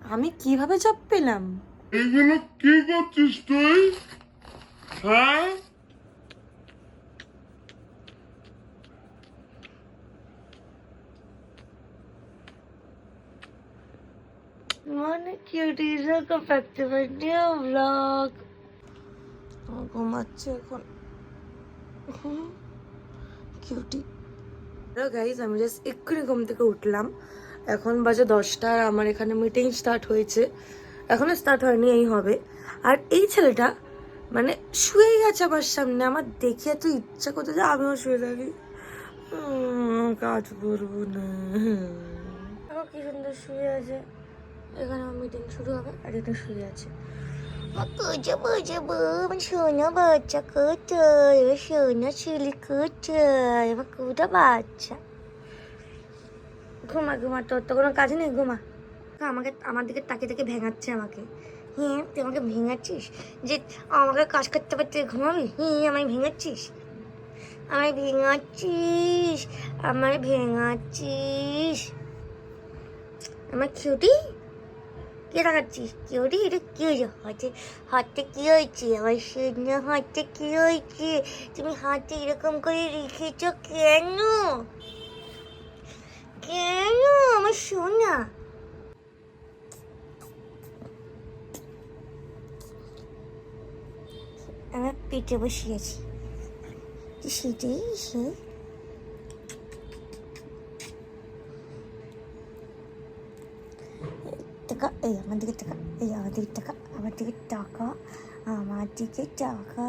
আমি কিভাবে জব পেলাম? এগুলো কি করছিস তুই? হ্যাঁ, মানে কিউটিজ ব্লগ ঘুমাচ্ছে এখন কিউটি। হ্যালো গাইজ, আমি জাস্ট এক্ষুনি ঘুম থেকে উঠলাম। এখন বাজে 10টা আর আমার এখানে মিটিং স্টার্ট হয়েছে। এখনো স্টার্ট হয়নি, এই হবে। আর এই ছেলেটা মানে শুয়ে গেছে আমার সামনে। আমার দেখে এত ইচ্ছা করতে যে আমিও শুয়ে থাকি। কাজ করবো না। দেখো কি সুন্দর শুয়ে আছে। এখানে আমার মিটিং শুরু হবে আর এটা শুয়ে আছে। আমার সোনা বাচ্চা কোথায়? এবার সোনা ছেলে কোথায়? আমার কোথা বাচ্চা? ঘুমা ঘুমা, তোর তো কোনো কাজ নেই, ঘুমা। আমাকে আমার দিকে তাকিয়ে তাকিয়ে ভেঙাচ্ছে আমাকে। হ্যাঁ, তুই আমাকে ভেঙাচ্ছিস যে আমাকে কাজ করতে পারতে ঘুমাবি? হ্যাঁ, আমায় ভেঙাচ্ছিস, আমায় ভেঙাচ্ছিস, আমায় ভেঙাচ্ছিস। আমার কিউটি কে দেখাচ্ছিস? কিউটি, এটা কি হয়েছে? হাতে কি হয়েছে? আমার সোনা হাতে কি হয়েছে? তুমি হাতে এরকম করে রেখেছ কেন? কেন আমার সোনা? আমার পেটে বসিয়েছি, সেটাই সে। টাকা, এই আমার দিকে টাকা, এই আমার দিকে টাকা, আমার দিকে টাকা, আমার দিকে টাকা।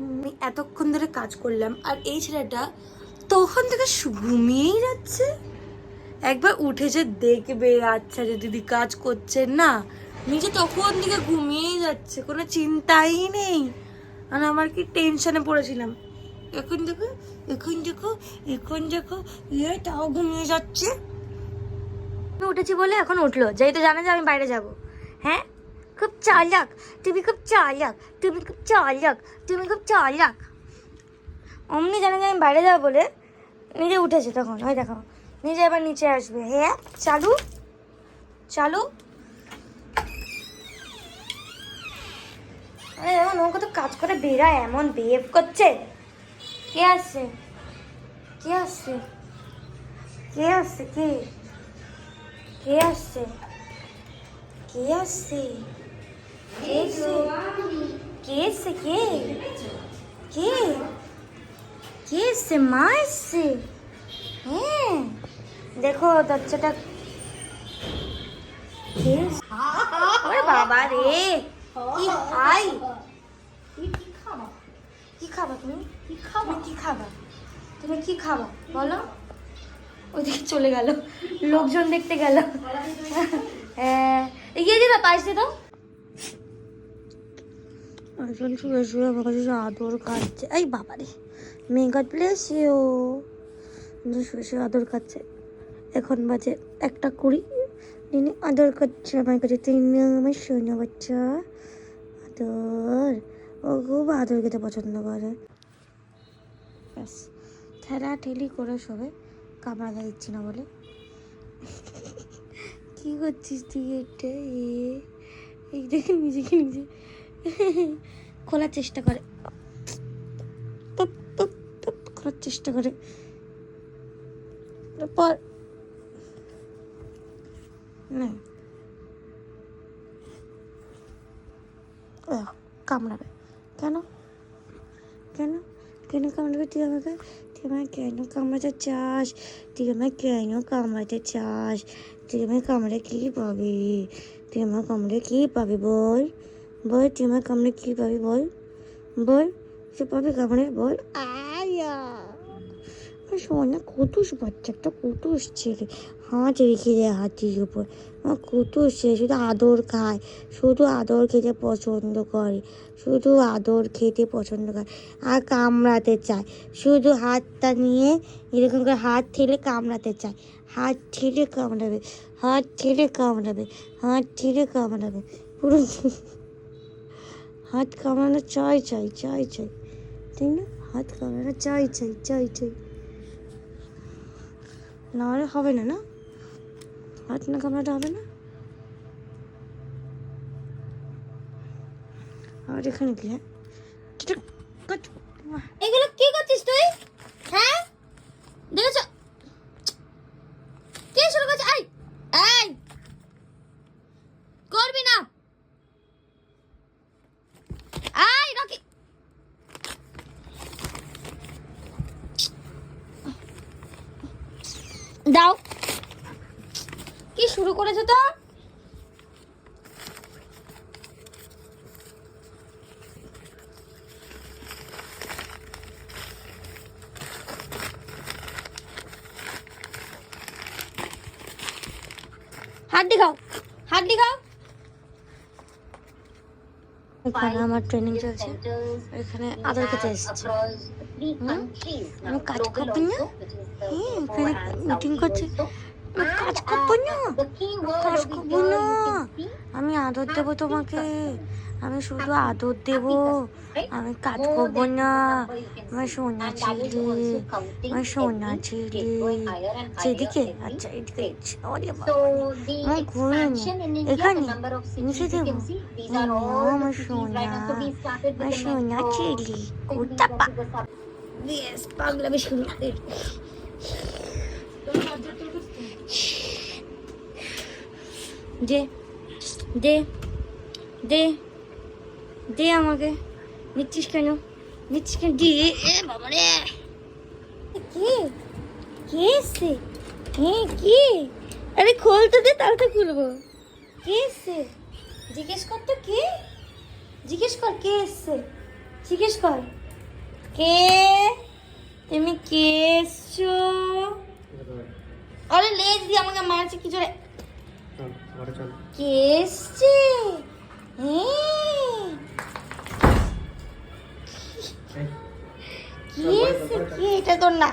আমি এতক্ষণ ধরে কাজ করলাম আর এই ছেলেটা তখন থেকে ঘুমিয়েই যাচ্ছে। একবার উঠেছে দেখবে, আচ্ছা যে দিদি কাজ করছে না, নিজে তখন থেকে ঘুমিয়েই যাচ্ছে, কোনো চিন্তাই নেই। আর আমার কি টেনশনে পড়েছিলাম। এখন দেখো, এখন দেখো, এখন দেখো, তাও ঘুমিয়ে যাচ্ছে। আমি উঠেছি বলে এখন উঠলো, যেই তো জানে যে আমি বাইরে যাব। হ্যাঁ, খুব চালাক তুমি, খুব চালাক তুমি, খুব চালাক তুমি, খুব চালাক। অমনি জানে যে আমি বাইরে যাবো বলে নিজে উঠেছে তখন। ওই দেখো, নিজে এবার নিচে আসবে। হ্যাঁ, চালু চালু। আরে এমন ও কত কাজ করে বেড়ায়, এমন বিহেভ করছে। কে আসছে? কে আসছে? কে আসছে? কে কে আসছে? কে আসছে? কে এসছে? কে এসছে? কে কে কে এসছে? মা এসছে। হ্যাঁ, দেখো বাচ্চাটা কে এসছে? ওরে বাবা রে, কি হাই! কি খাবা তুমি? কি খাবা? কি খাবা? তুমি কি খাবা বলো? ওইদিকে চলে গেল, লোকজন দেখতে গেল। হ্যাঁ, এগিয়ে দিবা, পাশ দিয়ে দাও। একজন শুয়ে শুয়ে আমার কাছে আদর খাচ্ছে। এই বাবা রে, মে গড ব্লেস ইউ। শুয়ে শুয়ে আদর খাচ্ছে। এখন বাজে 1:20। তিনি আদর করছে আমার কাছে। তিনি আমার সোনা বাচ্চা। আদর, ও খুব আদর খেতে পছন্দ করে। ব্যাস, ঠেলা ঠেলি করে শোবে, কামড়াতে দিচ্ছি না বলে। কি করছিস তুই? এটা এই দেখে নিজেকে নিজে খোলার চেষ্টা করে, খোলার চেষ্টা করে। পর না, কামড়াবে কেন? কেন কেন কামড়াবে? তুই আমাকে, তুই আমায় কেন কামড়াতে চাস? তুই আমায় কেন কামড়াতে চাস? তুই আমায় কামড়ে কী পাবি? তুই আমার কামড়ে কী পাবি বল? বল, তুই আমার কামড়ে কী পাবি বল? বল, তুই পাবি কামড়ে বল। আয়া সোনা কুটুস বাচ্চা, একটা কুটুস ছেলে। হাত রেখে দেয় হাতির উপর। আমার কুটুস ছেলে, শুধু আদর খায়, শুধু আদর খেতে পছন্দ করে, শুধু আদর খেতে পছন্দ করে আর কামড়াতে চায়। শুধু হাতটা নিয়ে এরকম করে হাত ঠেলে কামড়াতে চায়। হাত ঠেলে কামড়াবে, হাত ঠেলে কামড়াবে, হাত ঠেলে কামড়াবে। পুরো হাত কামড়ানো চাই চাই চাই চাই, ঠিক না? হাত কামড়ানো চাই চাই চাই চাই, নাহলে হবে না। না, হাত না কামড়াতে হবে না। আর এখানে কি এগুলো কি করছিস তুই? হ্যাঁ দেখেছ কে শুরু করছে? আই আই করবি না, আই রকি দাও। কি শুরু করেছো তো? হাত দিখাও, হাত দিখাও। এখানে আমার ট্রেনিং চলছে, এখানে আধার কাছে এসেছে। আমি কাজ করবো না? হ্যাঁ এখানে মিটিং করছে, আমি কাজ করবো না, কাজ করবো না। আমি আদর দেবো তোমাকে, আমি শুধু আদর দেবো, আমি কাজ করবো না। আমার সোনা ছেলে, আমার সোনা ছেলে। সেদিকে আচ্ছা এদিকে ওরে বাবা আমার ঘুরে এখানে নিচে দেবো। আমার সোনা, আমার সোনা ছেলে কুত্তাপা। বেশ পাগলামি শুরু করে। দে দে দে দে আমাকে, নিচ্ছিস কেন? নিচ্ছিস কেন? দে বাবা রে। কে কে এসছে? হ্যাঁ কে? আরে খোল তো দে, তাহলে তো খুলবো। কে এসছে জিজ্ঞেস কর তো, কে? জিজ্ঞেস কর কে এসছে, জিজ্ঞেস কর কে? তুমি কে এসছো? আরে লেজ দিয়ে আমাকে মারছে কি জোরে। কে এসছে? কে এসছে? কে? এটা তোর না।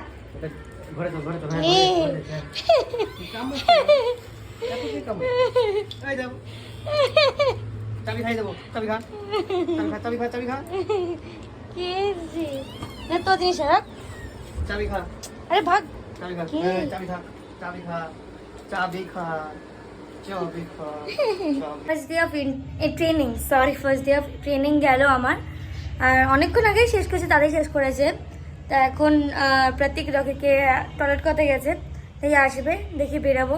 কে এসছে? না তো জিনিস রাখ। আরে ভাগ। First day of training, first day of training গেল আমার, আর অনেকক্ষণ আগেই শেষ করেছে, তাদের শেষ করেছে। তা এখন প্রতীক রকিকে টয়লেট করতে গেছে, তাই আসবে, দেখি বেরাবো।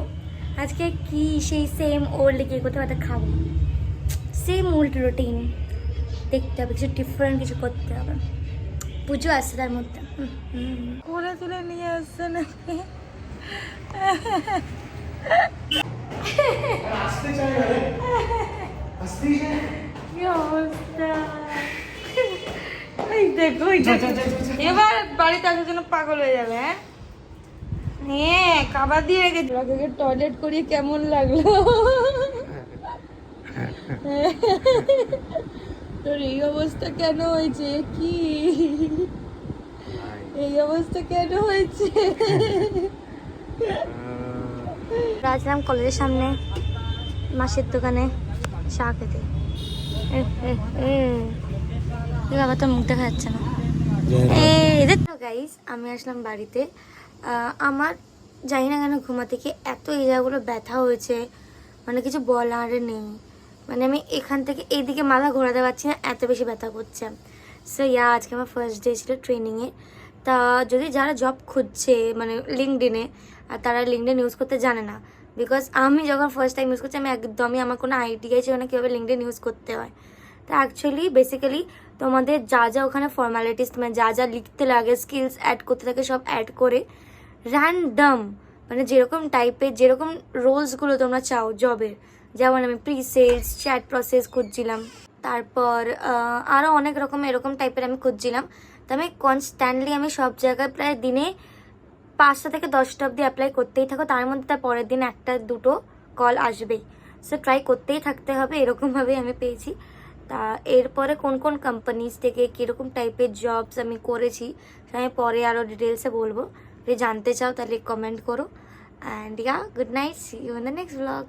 আজকে কি সেই সেম ওল্ড কি কোথাও একটা খাবো, সেম ওল্ড রুটিন। দেখতে হবে কিছু ডিফারেন্ট, কিছু করতে হবে। পুজো আসছে তার মধ্যে। কোলে তুলে নিয়ে আসছে নাকি? কি অবস্থা! দেখো এবার বাড়িতে আসার জন্য পাগল হয়ে যাবে। হ্যাঁ খাবার দিয়ে রেখেছি, টয়লেট করিয়ে কেমন লাগলো? তোর এই অবস্থা কেন হয়েছে? কি এই অবস্থা কেন হয়েছে? রাজরাম কলেজের সামনে মাসের দোকানে চা খেতে। বাবা তোর মুখ দেখা যাচ্ছে না। গাইস আমি আসলাম বাড়িতে। আমার জানি না কেন ঘুমা থেকে এত এই জায়গাগুলো ব্যথা হয়েছে, মানে কিছু বলার নেই। মানে আমি এখান থেকে এইদিকে মাথা ঘোরাতে পারছি না, এত বেশি ব্যথা করছে। সো আজকে আমার ফার্স্ট ডে ছিল ট্রেনিংয়ে। তা যদি যারা জব খুঁজছে মানে লিঙ্কডিনে, আর তারা লিঙ্কডিন ইউজ করতে জানে না, বিকজ আমি যখন ফার্স্ট টাইম ইউজ করছি আমি একদমই, আমার কোনো আইডিয়াই ছিল না কীভাবে লিঙ্কডিন ইউজ করতে হয়। তো অ্যাকচুয়ালি বেসিক্যালি তোমাদের যা যা ওখানে ফর্মালিটিস, মানে যা যা লিখতে লাগে, স্কিলস অ্যাড করতে থাকে, সব অ্যাড করে র্যান্ডম, মানে যেরকম টাইপের যেরকম রোলসগুলো তোমরা চাও জবের, যেমন আমি প্রি সেলস, চ্যাট প্রসেস খুঁজছিলাম, তারপর আরও অনেক রকম এরকম টাইপের আমি খুঁজছিলাম। তো আমি কনস্ট্যান্টলি আমি সব জায়গায় প্রায় দিনে 5টা থেকে 10টা অবধি অ্যাপ্লাই করতেই থাকো, তার মধ্যে তার পরের দিন 1-2 কল আসবেই। সো ট্রাই করতেই থাকতে হবে, এরকমভাবেই আমি পেয়েছি। তা এরপরে কোন কোন কোম্পানিজ থেকে কীরকম টাইপের জবস আমি করেছি আমি পরে আরও ডিটেলসে বলবো। যদি জানতে চাও তাহলে কমেন্ট করো। And good night, see you in the next blog.